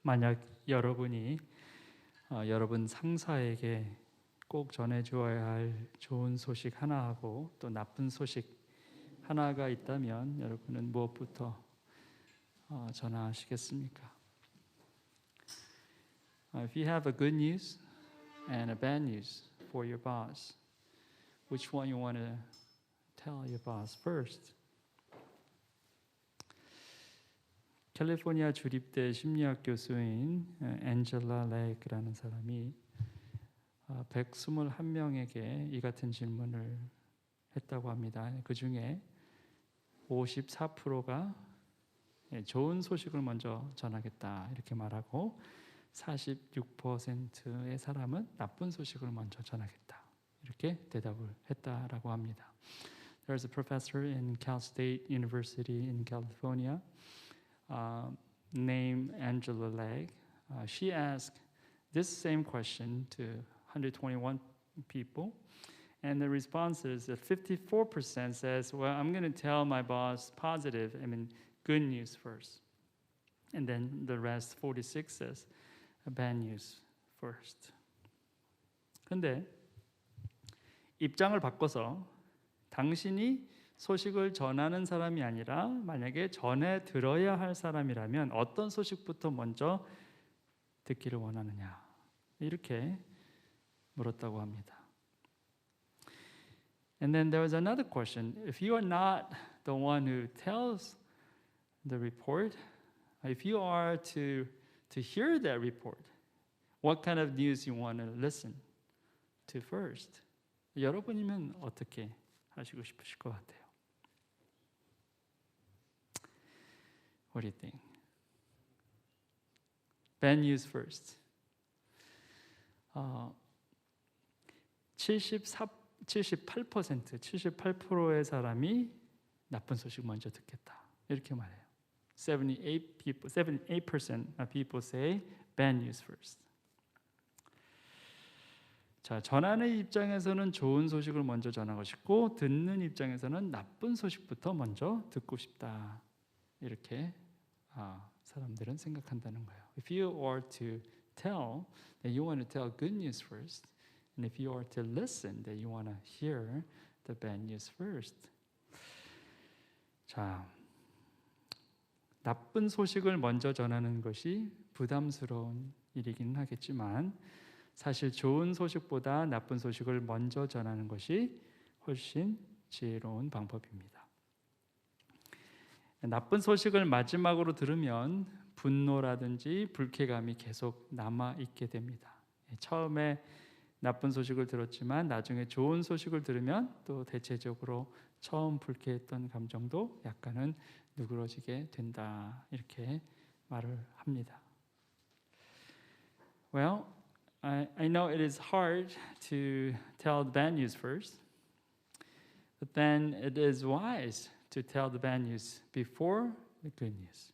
만약 여러분이 여러분 상사에게 꼭 전해주어야 할 좋은 소식 하나하고 또 나쁜 소식 하나가 있다면 여러분은 무엇부터 전하시겠습니까? If you have a good news and a bad news for your boss, which one you want to tell your boss first? 캘리포니아 주립대 심리학 교수인 앤젤라 레이크라는 사람이 121명에게 이 같은 질문을 했다고 합니다. 그 중에 54%가 좋은 소식을 먼저 전하겠다 이렇게 말하고 46%의 사람은 나쁜 소식을 먼저 전하겠다 이렇게 대답을 했다라고 합니다. There's a professor in Cal State University in California named Angela Legg. She asked this same question to 121 people, and the responses that 54% says, well, I'm going to tell my boss positive, good news first. And then the rest, 46, says bad news first. 근데 입장을 바꿔서 당신이 소식을 전하는 사람이 아니라 만약에 전해 들어야 할 사람이라면 어떤 소식부터 먼저 듣기를 원하느냐 이렇게 물었다고 합니다. And then there was another question. If you are not the one who tells the report, if you are to hear that report, what kind of news you want to listen to first? 여러분이면 어떻게 하시고 싶으실 것 같아요? What do you think? Bad news first. 78%의 사람이 나쁜 소식 먼저 듣겠다. 이렇게 말해요. 78% of people say bad news first. 자, 전하는 입장에서는 좋은 소식을 먼저 전하고 싶고 듣는 입장에서는 나쁜 소식부터 먼저 듣고 싶다. 이렇게 사람들은 생각한다는 거예요. If you are to tell, then you want to tell good news first. And if you are to listen, then you want to hear the bad news first. 자, 나쁜 소식을 먼저 전하는 것이 부담스러운 일이긴 하겠지만 사실 좋은 소식보다 나쁜 소식을 먼저 전하는 것이 훨씬 지혜로운 방법입니다. 나쁜 소식을 마지막으로 들으면 분노라든지 불쾌감이 계속 남아있게 됩니다. 처음에 나쁜 소식을 들었지만 나중에 좋은 소식을 들으면 또 대체적으로 처음 불쾌했던 감정도 약간은 누그러지게 된다 이렇게 말을 합니다. Well, I know it is hard to tell the bad news first, but then it is wise to tell the bad news before the good news.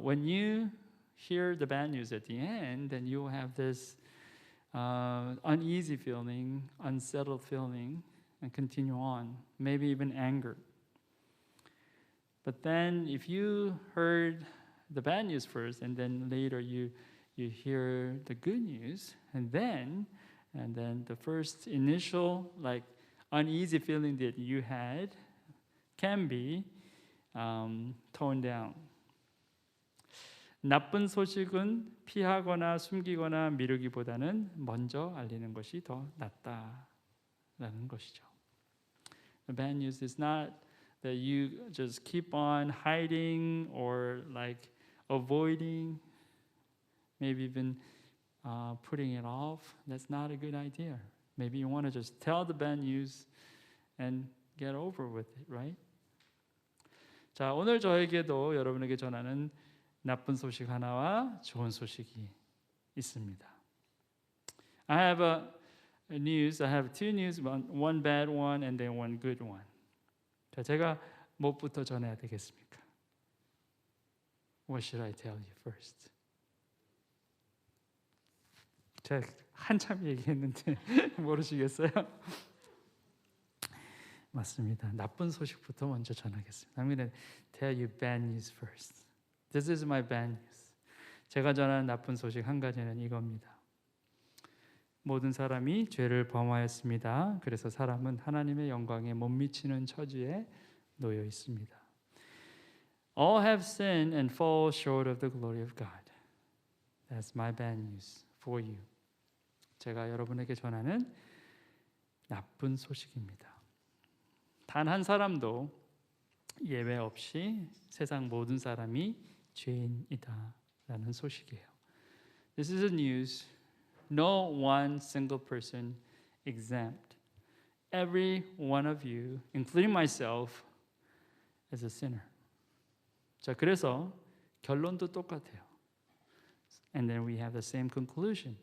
When you hear the bad news at the end, then you have this uneasy feeling, unsettled feeling, and continue on, maybe even anger. But then if you heard the bad news first, and then later you hear the good news, and then the first initial uneasy feeling that you had can be toned down. 나쁜 소식은 피하거나 숨기거나 미루기보다는 먼저 알리는 것이 더 낫다라는 것이죠. The bad news is not that you just keep on hiding or avoiding, maybe even putting it off. That's not a good idea. Maybe you want to just tell the bad news and get over with it, right? 자, 오늘 저에게도 여러분에게 전하는 나쁜 소식 하나와 좋은 소식이 있습니다. I have a news. I have two news, one bad one and then one good one. 자, 제가 무엇부터 전해야 되겠습니까? What should I tell you first? 제가 한참 얘기했는데 모르시겠어요? 맞습니다. 나쁜 소식부터 먼저 전하겠습니다. I'm going to tell you bad news first. This is my bad news. 제가 전하는 나쁜 소식 한 가지는 이겁니다. 모든 사람이 죄를 범하였습니다. 그래서 사람은 하나님의 영광에 못 미치는 처지에 놓여 있습니다. All have sinned and fall short of the glory of God. That's my bad news for you. 제가 여러분에게 전하는 나쁜 소식입니다. 단 한 사람도 예외 없이 세상 모든 사람이 죄인이다라는 소식이에요. This is a news. No one single person exempt. Every one of you, including myself, is a sinner. 자, 그래서 결론도 똑같아요. And then we have the same conclusion.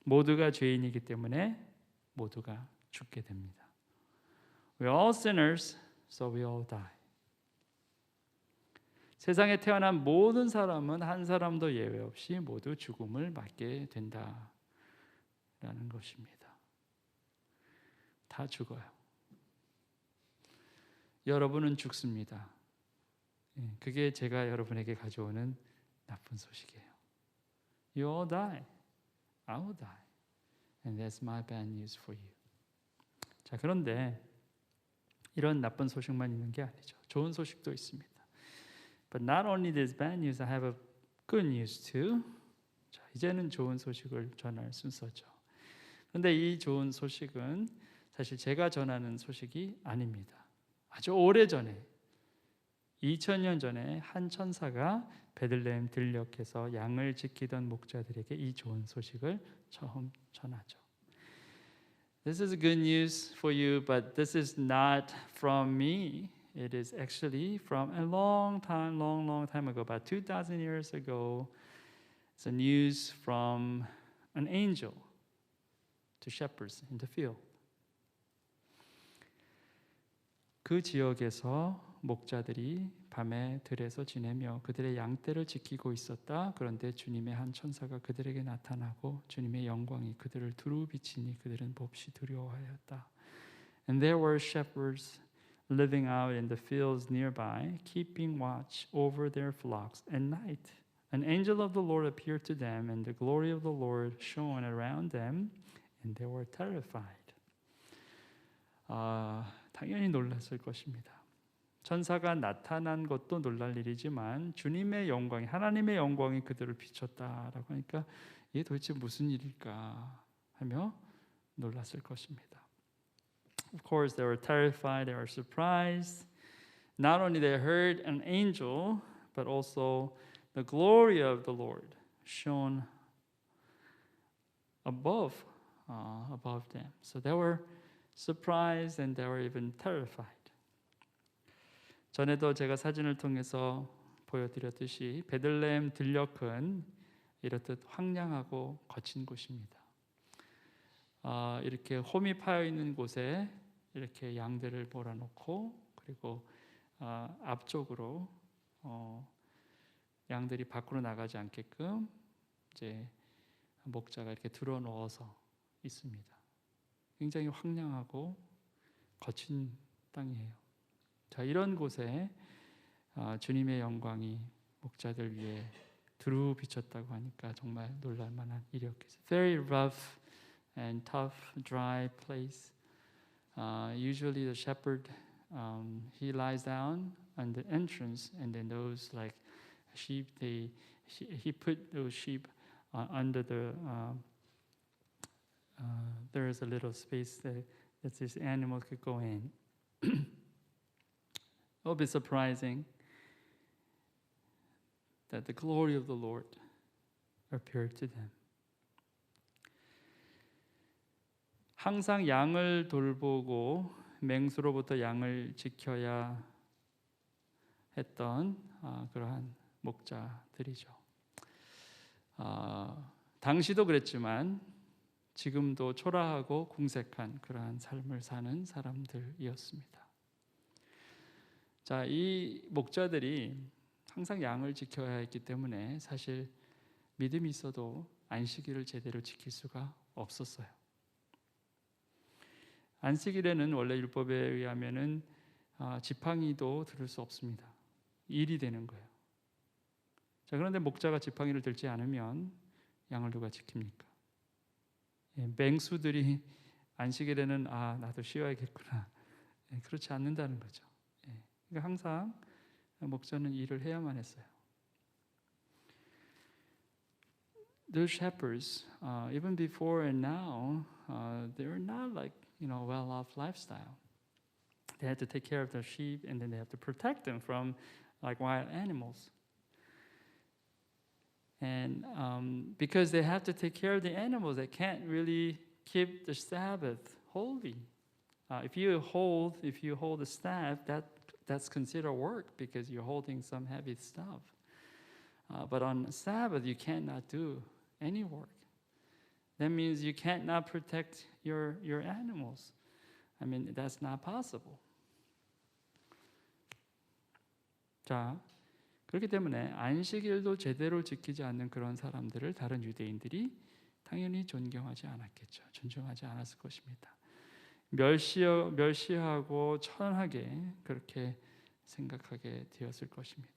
모두가 죄인이기 때문에 모두가 죽게 됩니다. We're all sinners, so we all die. 세상에 태어난 모든 사람은 한 사람도 예외 없이 모두 죽음을 맞게 된다라는 것입니다. 다 죽어요. 여러분은 죽습니다. 그게 제가 여러분에게 가져오는 나쁜 소식이에요. You all die. I will die. And that's my bad news for you. 자, 그런데 이런 나쁜 소식만 있는 게 아니죠. 좋은 소식도 있습니다. But not only this bad news, I have a good news too. 자, 이제는 좋은 소식을 전할 순서죠. 그런데 이 좋은 소식은 사실 제가 전하는 소식이 아닙니다. 아주 오래전에 2000년 전에 한 천사가 베들레헴 들녘에서 양을 지키던 목자들에게 이 좋은 소식을 처음 전하죠. This is good news for you, but this is not from me. It is actually from a long time ago, about 2,000 years ago. It's a news from an angel to shepherds in the field. 그 지역에서 목자들이 밤에 들에서 지내며 그들의 양떼를 지키고 있었다. 그런데 주님의 한 천사가 그들에게 나타나고 주님의 영광이 그들을 두루 비치니 그들은 몹시 두려워하였다. And there were shepherds living out in the fields nearby, keeping watch over their flocks at night. An angel of the Lord appeared to them, and the glory of the Lord shone around them, and they were terrified. 당연히 놀랐을 것입니다. 천사가 나타난 것도 놀랄 일이지만 주님의 영광이, 하나님의 영광이 그들을 비췄다라고 하니까 이게 도대체 무슨 일일까 하며 놀랐을 것입니다. Of course, they were terrified, they were surprised. Not only they heard an angel, but also the glory of the Lord shone above them. So they were surprised and they were even terrified. 전에도 제가 사진을 통해서 보여드렸듯이 베들레헴 들녘은 이렇듯 황량하고 거친 곳입니다. 이렇게 홈이 파여 있는 곳에 이렇게 양들을 몰아놓고 그리고 앞쪽으로 양들이 밖으로 나가지 않게끔 이제 목자가 이렇게 들어 놓아서 있습니다. 굉장히 황량하고 거친 땅이에요. 자, 이런 곳에 주님의 영광이 목자들 위에 두루 비쳤다고 하니까 정말 놀랄 만한 일이었겠어요. Very rough and tough, dry place. Usually the shepherd he lies down on the entrance, and then those like sheep, he put those sheep under the there is a little space that this animal could go in. It will be surprising that the glory of the Lord appeared to them. 항상 양을 돌보고 맹수로부터 양을 지켜야 했던 그러한 목자들이죠. 당시도 그랬지만 지금도 초라하고 궁색한 그러한 삶을 사는 사람들이었습니다. 자, 이 목자들이 항상 양을 지켜야 했기 때문에 사실 믿음이 있어도 안식일을 제대로 지킬 수가 없었어요. 안식일에는 원래 율법에 의하면은 지팡이도 들을 수 없습니다. 일이 되는 거예요. 자, 그런데 목자가 지팡이를 들지 않으면 양을 누가 지킵니까? 맹수들이 안식일에는 나도 쉬어야겠구나. 그렇지 않는다는 거죠. 그러니까 항상 목자는 일을 해야만 했어요. The shepherds, even before and now, they're not like well-off lifestyle. They had to take care of their sheep, and then they have to protect them from like wild animals. And because they have to take care of the animals, they can't really keep the Sabbath holy. If you hold the staff, that's considered work because you're holding some heavy stuff. But on Sabbath, you cannot do any work. That means you cannot protect your animals. I mean, that's not possible. 자, 그렇기 때문에 안식일도 제대로 지키지 않는 그런 사람들을 다른 유대인들이 당연히 존경하지 않았겠죠. 존중하지 않았을 것입니다. 멸시하고 천하게 그렇게 생각하게 되었을 것입니다.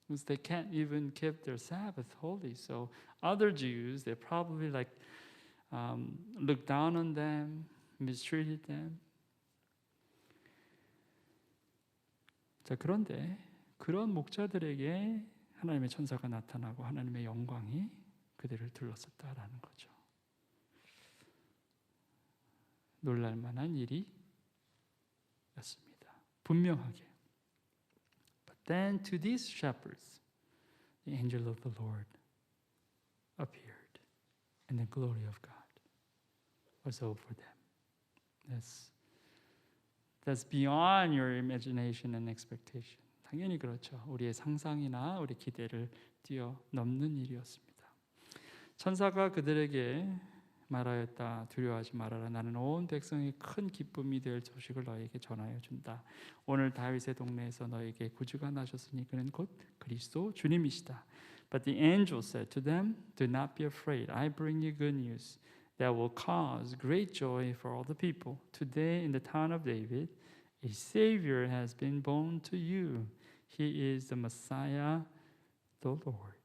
Because they can't even keep their Sabbath holy. So other Jews, they probably looked down on them, mistreated them. 자, 그런데 그런 목자들에게 하나님의 천사가 나타나고 하나님의 영광이 그들을 둘러쌌다라는 거죠. 놀랄 만한 일이었습니다. 분명하게. But then to these shepherds, the angel of the Lord appeared, and the glory of God was over them. That's beyond your imagination and expectation. 당연히 그렇죠. 우리의 상상이나 우리 기대를 뛰어넘는 일이었습니다. 천사가 그들에게 말하였다. 두려워하지 말아라. 나는 온 백성이 큰 기쁨이 될 소식을 너에게 전하여 준다. 오늘 다윗의 동네에서 너에게 구주가 나셨으니 그는 곧 그리스도 주님이시다. But the angel said to them, Do not be afraid. I bring you good news that will cause great joy for all the people. Today in the town of David, a Savior has been born to you. He is the Messiah, the Lord.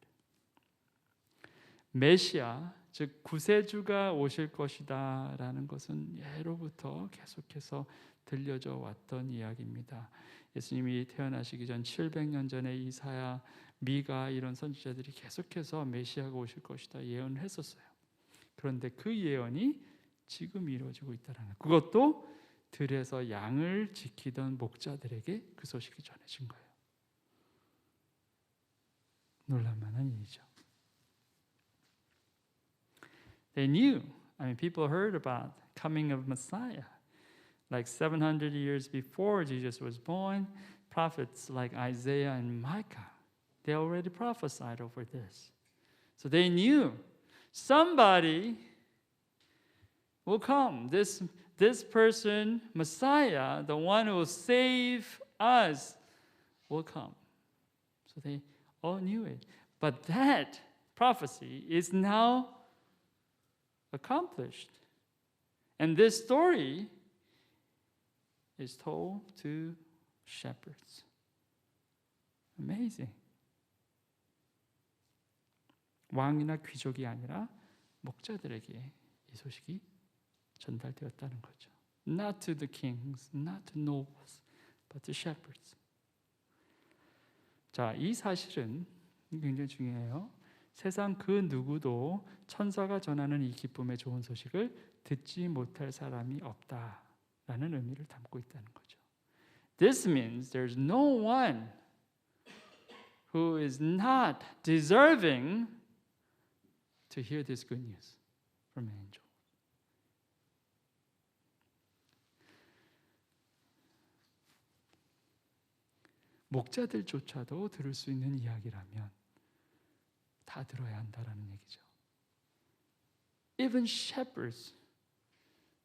메시아, 즉 구세주가 오실 것이다라는 것은 예로부터 계속해서 들려져 왔던 이야기입니다. 예수님이 태어나시기 전 700년 전에 이사야, 미가 이런 선지자들이 계속해서 메시아가 오실 것이다 예언을 했었어요. 그런데 그 예언이 지금 이루어지고 있다는 거예요. 그것도 들에서 양을 지키던 목자들에게 그 소식이 전해진 거예요. 놀랄만한 일이죠. They knew. People heard about coming of Messiah. Like 700 years before Jesus was born, prophets like Isaiah and Micah, they already prophesied over this. So they knew somebody will come. This person, Messiah, the one who will save us, will come. So they all knew it. But that prophecy is now accomplished. And this story is told to shepherds. Amazing. 왕이나 귀족이 아니라 목자들에게 이 소식이 전달되었다는 거죠. Not to the kings, not to nobles, but to shepherds. 자, 이 사실은 굉장히 중요해요. 세상 그 누구도 천사가 전하는 이 기쁨의 좋은 소식을 듣지 못할 사람이 없다라는 의미를 담고 있다는 거죠. This means there's no one who is not deserving to hear this good news from an angel. 목자들조차도 들을 수 있는 이야기라면 다 들어야 한다라는 얘기죠. Even shepherds,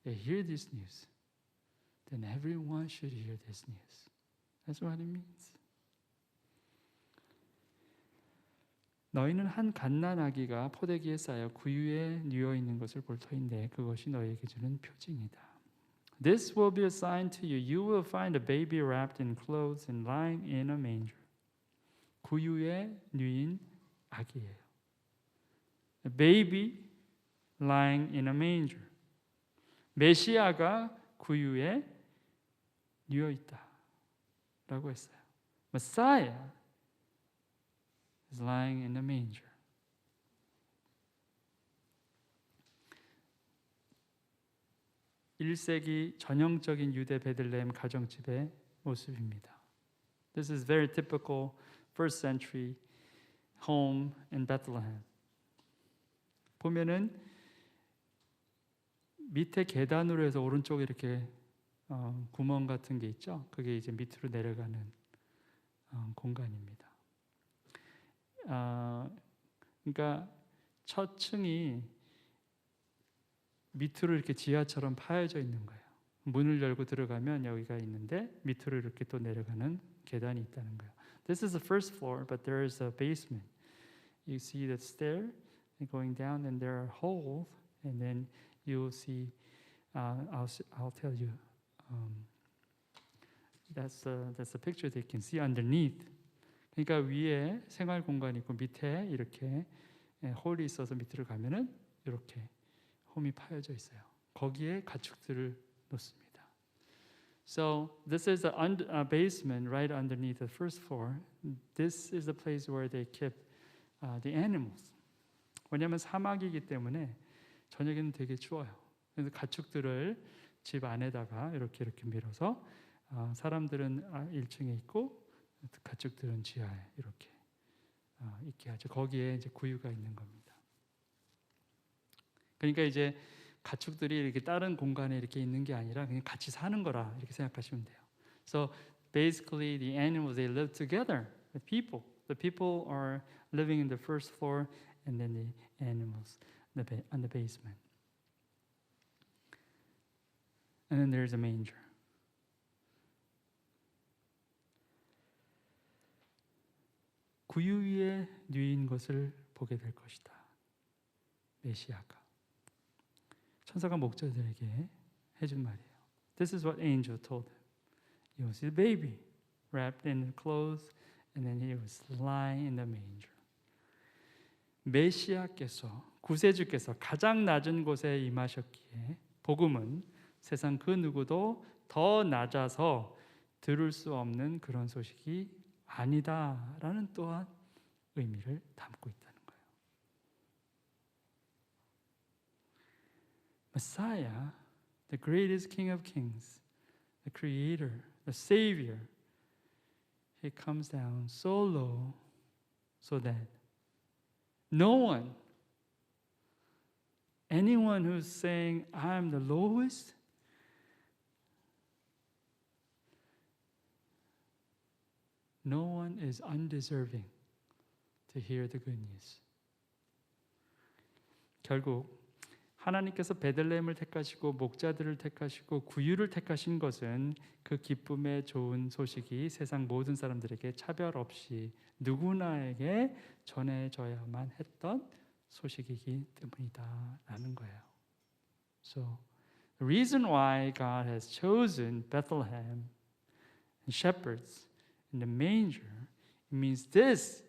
they hear this news. Then everyone should hear this news. That's what it means. 너희는 한 갓난아기가 포대기에 쌓여 구유에 누워 있는 것을 볼 터인데 그것이 너희에게 주는 표징이다. This will be a sign to you. You will find a baby wrapped in clothes and lying in a manger. 구유에 누인 아기예요. A baby lying in a manger. 메시아가 구유에 누워 있다라고 했어요. Messiah is lying in a manger. 1세기 전형적인 유대 베들레헴 가정집의 모습입니다. This is very typical first century home in Bethlehem. 보면은 밑에 계단으로 해서 오른쪽에 이렇게 구멍 같은 게 있죠. 그게 이제 밑으로 내려가는 공간입니다. 그러니까 첫 층이 밑으로 이렇게 지하처럼 파여져 있는 거예요. 문을 열고 들어가면 여기가 있는데 밑으로 이렇게 또 내려가는 계단이 있다는 거예요. This is the first floor, but there is a basement. You see the stair going down, and there are holes, and then you will see. I'll tell you. That's the picture they can see underneath. 그러니까 위에 생활 공간이 있고 밑에 이렇게 홀이 있어서 밑으로 가면은 이렇게 홈이 파여져 있어요. 거기에 가축들을 놓습니다. So this is a basement right underneath the first floor. This is the place where they keep the animals. 왜냐하면 사막이기 때문에 저녁에는 되게 추워요. 그래서 가축들을 집 안에다가 이렇게 밀어서 사람들은 1층에 있고 가축들은 지하에 이렇게 있게 하죠. 거기에 이제 구유가 있는 겁니다. 그러니까 이제 가축들이 이렇게 다른 공간에 이렇게 있는 게 아니라 그냥 같이 사는 거라 이렇게 생각하시면 돼요. So basically the animals they live together with people. The people are living in the first floor and then the animals on the basement. And then there's a manger. 구유 위에 누인 것을 보게 될 것이다. 메시아가. 천사가 목자들에게 해준 말이에요. This is what angel told them. You will see the baby wrapped in clothes, and then he was lying in the manger. 메시아께서 구세주께서 가장 낮은 곳에 임하셨기에 복음은 세상 그 누구도 더 낮아서 들을 수 없는 그런 소식이 아니다라는 또한 의미를 담고 있다는 거예요. Messiah, the greatest King of Kings, the Creator, the Savior, He comes down so low so that no one, anyone who's saying, I'm the lowest, no one is undeserving to hear the good news. 결국 하나님께서 베들레헴을 택하시고 목자들을 택하시고 구유를 택하신 것은 그 기쁨의 좋은 소식이 세상 모든 사람들에게 차별 없이 누구나에게 전해져야만 했던 소식이기 때문이다라는 거예요. So the reason why God has chosen Bethlehem and shepherds in the manger, it means this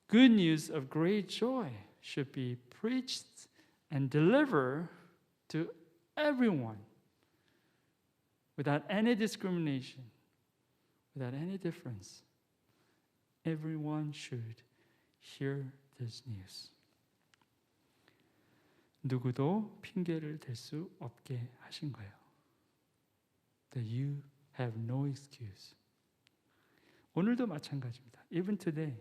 good news of great joy should be preached and delivered to everyone without any discrimination, without any difference. Everyone should hear this news. 누구도 핑계를 댈 수 없게 하신 거예요. That you have no excuse. 오늘도 마찬가지입니다. Even today,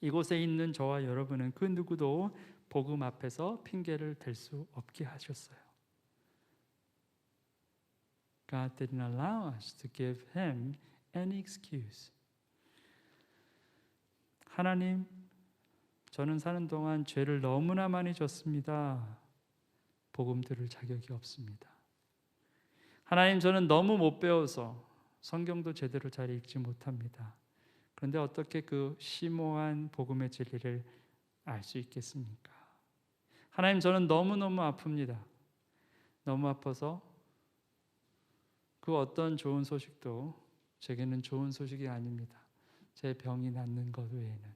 이곳에 있는 저와 여러분은 그 누구도 복음 앞에서 핑계를 댈 수 없게 하셨어요. God didn't allow us to give him any excuse. 하나님, 저는 사는 동안 죄를 너무나 많이 졌습니다. 복음 들을 자격이 없습니다. 하나님, 저는 너무 못 배워서 성경도 제대로 잘 읽지 못합니다. 그런데 어떻게 그 심오한 복음의 진리를 알 수 있겠습니까? 하나님, 저는 너무너무 아픕니다. 너무 아파서 그 어떤 좋은 소식도 제게는 좋은 소식이 아닙니다. 제 병이 낫는 것 외에는.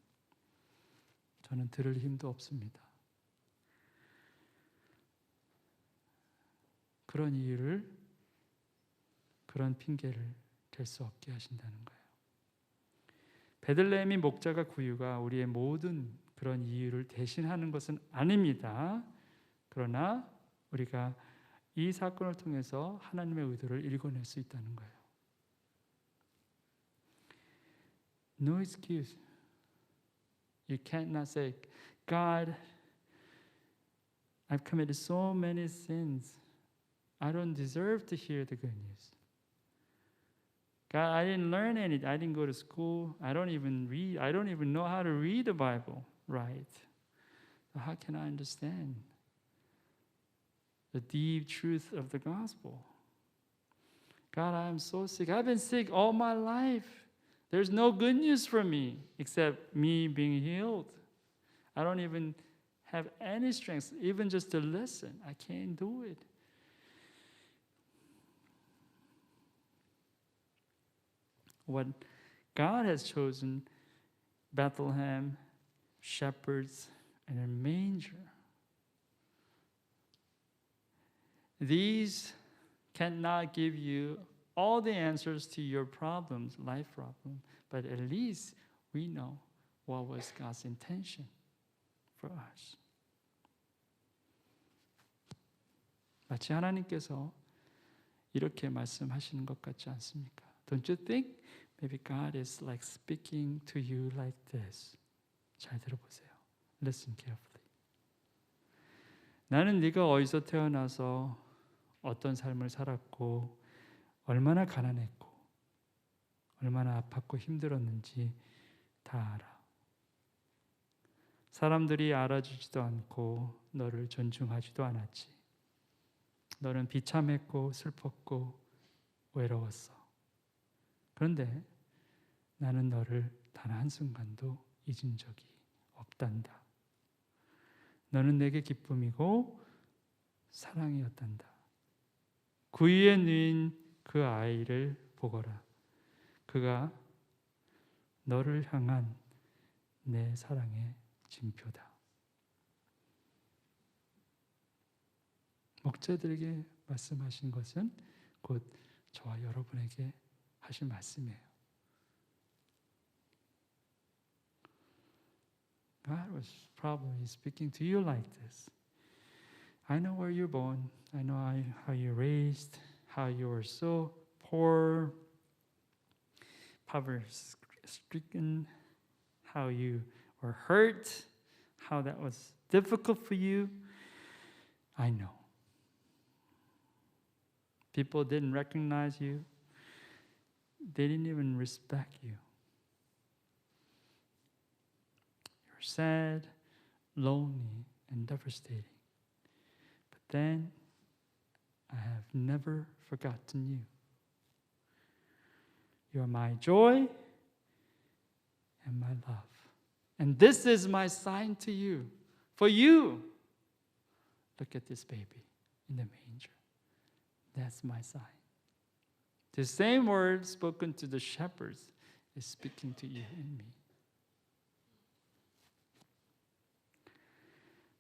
저는 들을 힘도 없습니다. 그런 이유를, 그런 핑계를 댈 수 없게 하신다는 거예요. 베들레헴이 목자가 구유가 우리의 모든 그런 이유를 대신하는 것은 아닙니다. 그러나 우리가 이 사건을 통해서 하나님의 의도를 읽어낼 수 있다는 거예요. No excuse. You cannot say, God, I've committed so many sins. I don't deserve to hear the good news. God, I didn't learn anything. I didn't go to school. I don't even read. I don't even know how to read the Bible right. How can I understand the deep truth of the gospel? God, I'm so sick. I've been sick all my life. There's no good news for me except me being healed. I don't even have any strength, even just to listen. I can't do it. What God has chosen, Bethlehem, shepherds, and a manger. These cannot give you all the answers to your problems, life problem, but at least we know what was God's intention for us. 마치 하나님께서 이렇게 말씀하시는 것 같지 않습니까? Don't you think maybe God is like speaking to you like this? 잘 들어보세요. Listen carefully. 나는 네가 어디서 태어나서 어떤 삶을 살았고 얼마나 가난했고 얼마나 아팠고 힘들었는지 다 알아. 사람들이 알아주지도 않고 너를 존중하지도 않았지. 너는 비참했고 슬펐고 외로웠어. 그런데 나는 너를 단 한순간도 잊은 적이 없단다. 너는 내게 기쁨이고 사랑이었단다. 구유에 누인 그 아이를 보거라. 그가 너를 향한 내 사랑의 징표다. 목자들에게 말씀하신 것은 곧 저와 여러분에게 하신 말씀이에요. God was probably speaking to you like this. I know where you're born. I know how you're raised, how you were so poor, poverty-stricken, how you were hurt, how that was difficult for you. I know. People didn't recognize you. They didn't even respect you. You're sad, lonely, and devastating. But then, I have never forgotten you. You are my joy and my love. And this is my sign to you. For you, look at this baby in the manger. That's my sign. The same word spoken to the shepherds is speaking to you and me.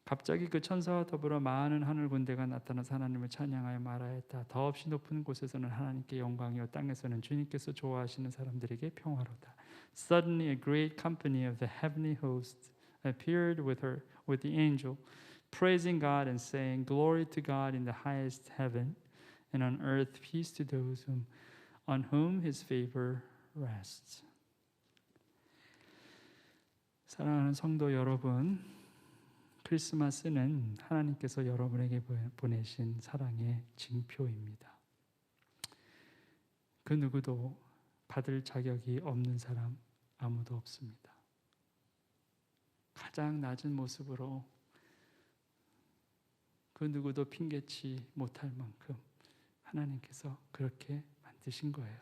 갑자기 그 천사와 더불어 많은 하늘 군대가 나타나서 하나님을 찬양하여 말하였다. 더없이 높은 곳에서는 하나님께 영광이요 땅에서는 주님께서 좋아하시는 사람들에게 평화로다. Suddenly a great company of the heavenly hosts appeared with the angel, praising God and saying, Glory to God in the highest heaven, and on earth peace to those on whom his favor rests. 사랑하는 성도 여러분, 크리스마스는 하나님께서 여러분에게 보내신 사랑의 징표입니다. 그 누구도 받을 자격이 없는 사람 아무도 없습니다. 가장 낮은 모습으로 그 누구도 핑계치 못할 만큼 하나님께서 그렇게 만드신 거예요.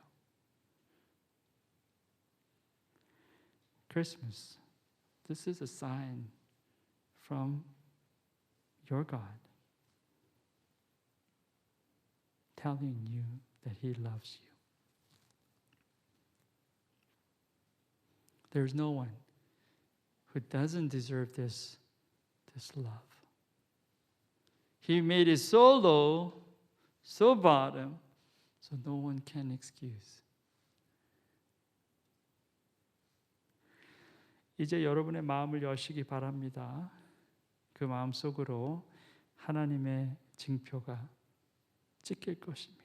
Christmas, this is a sign from your God telling you that He loves you. There's no one who doesn't deserve this love. He made it so low, so bottom, so no one can excuse. 이제 여러분의 마음을 여시기 바랍니다. 그 마음 속으로 하나님의 징표가 찍힐 것입니다.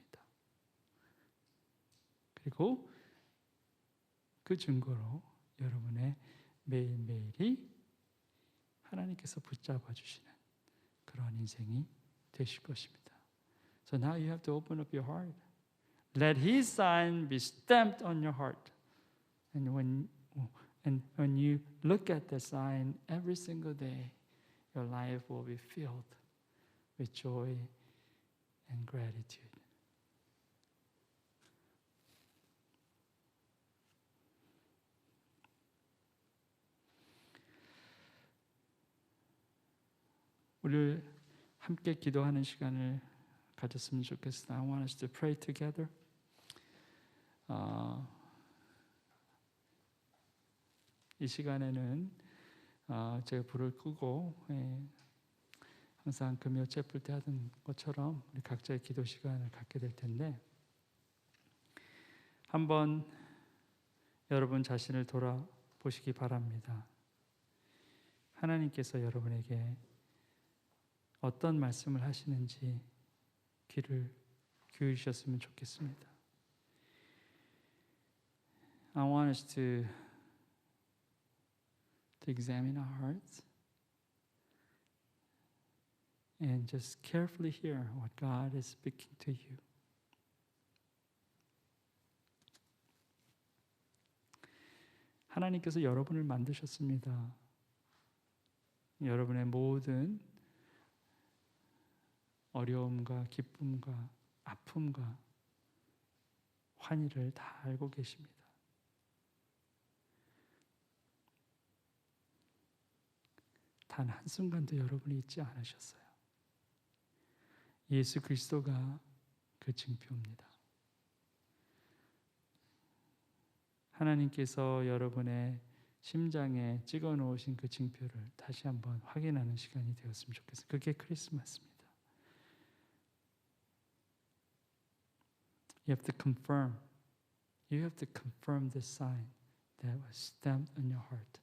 그리고 그 증거로 여러분의 매일매일이 하나님께서 붙잡아 주시는 그런 인생이 되실 것입니다. So now you have to open up your heart. Let His sign be stamped on your heart. And when you look at the sign every single day, your life will be filled with joy and gratitude. 우리 함께 기도하는 시간을 가졌으면 좋겠습니다. I want us to pray together. 이 시간에는 제가 불을 끄고 항상 금요 째풀 때 하던 것처럼 우리 각자의 기도 시간을 갖게 될 텐데 한번 여러분 자신을 돌아보시기 바랍니다. 하나님께서 여러분에게 어떤 말씀을 하시는지 귀를 기울이셨으면 좋겠습니다. I want us to examine our hearts and just carefully hear what God is speaking to you. 하나님께서 여러분을 만드셨습니다. 여러분의 모든 어려움과 기쁨과 아픔과 환희를 다 알고 계십니다. 단 한순간도 여러분이 잊지 않으셨어요. 예수 그리스도가 그 징표입니다. 하나님께서 여러분의 심장에 찍어 놓으신 그 징표를 다시 한번 확인하는 시간이 되었으면 좋겠어요. 그게 크리스마스입니다. You have to confirm. You have to confirm this sign that was stamped on your heart.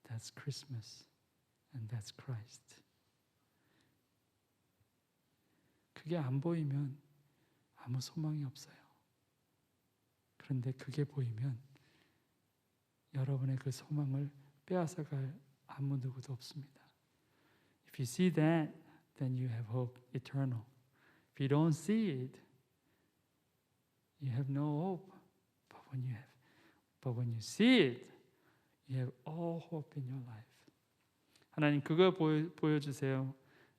That's Christmas and that's Christ. 그게 안 보이면 아무 소망이 없어요. 그런데 그게 보이면 여러분의 그 소망을 빼앗아갈 아무 누구도 없습니다. If you see that, then you have hope eternal. If you don't see it, you have no hope. But when you see it, you have all hope in your life. 하나님 그거 보여주세요.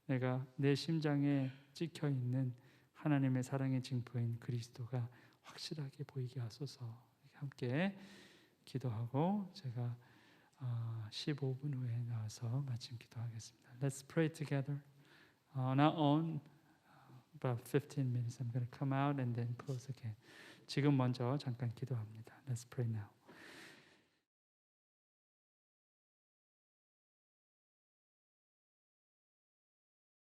내가 내 심장에 찍혀 있는 하나님의 사랑의 징표인 그리스도가 확실하게 보이게 하소서. 함께 기도하고 제가 15분 후에 나와서 마침 기도하겠습니다. Let's pray together. On our own, about 15 minutes. I'm going to come out and then close again. 지금 먼저 잠깐 기도합니다. Let's pray now.